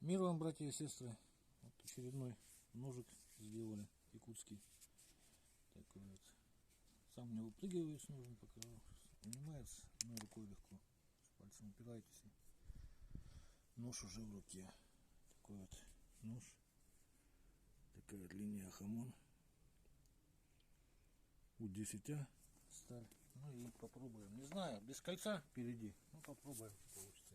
Мир вам, братья и сестры. Вот очередной ножик сделали, якутский. Такой вот. Сам не выпрыгиваю с ножом, пока унимается одной рукой легко. С пальцем упираетесь. Нож уже в руке. Такой вот нож. Такая вот линия хамон. У10 сталь. Ну и попробуем. Не знаю, без кольца впереди. Ну попробуем, что получится.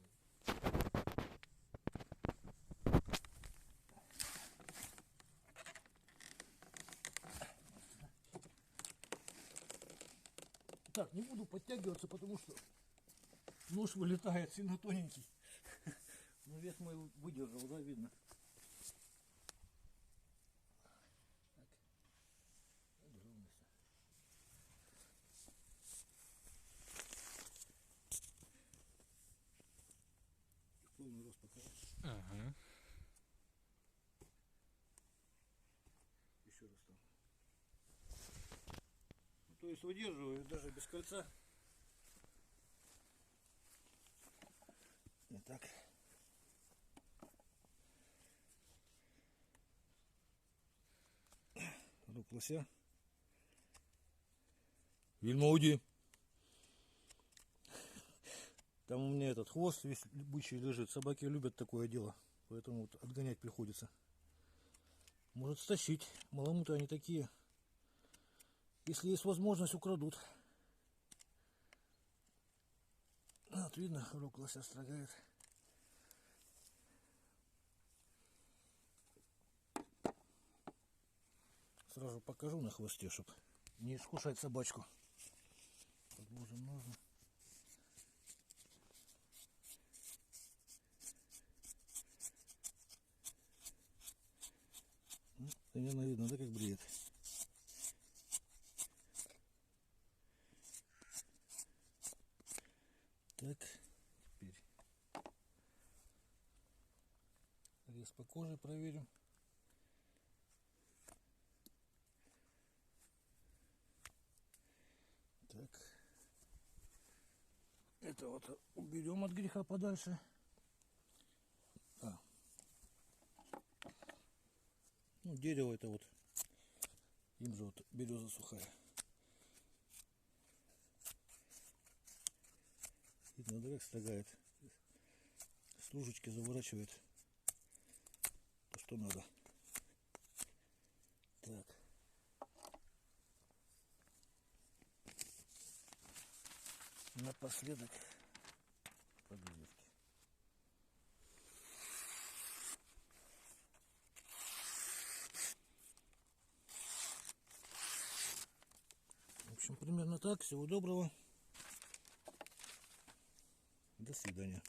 Так, не буду подтягиваться, потому что нож вылетает сильно тоненький. Но вес мой выдержал, да, видно. Так. Полный рост покажу. Ага. Еще раз там. Ну, то есть выдерживаю даже без кольца. Итак. Рук лося. Вельмоуди. Там у меня этот хвост весь бычий лежит. Собаки любят такое дело. Поэтому вот отгонять приходится. Может стащить. Маламуты они такие. Если есть возможность, украдут. Вот видно, рук лося строгает. Сразу покажу на хвосте, чтобы не искушать собачку. Подложим ножны. Примерно видно, да, как бреет. Так, теперь рез по коже проверим. Так, это вот уберем от греха подальше. Ну, дерево это вот, им же вот береза сухая. Видно, да, как строгает. С ложечки заворачивает то, что надо. Так. Напоследок подвески. В общем, примерно так. Всего доброго. До свидания.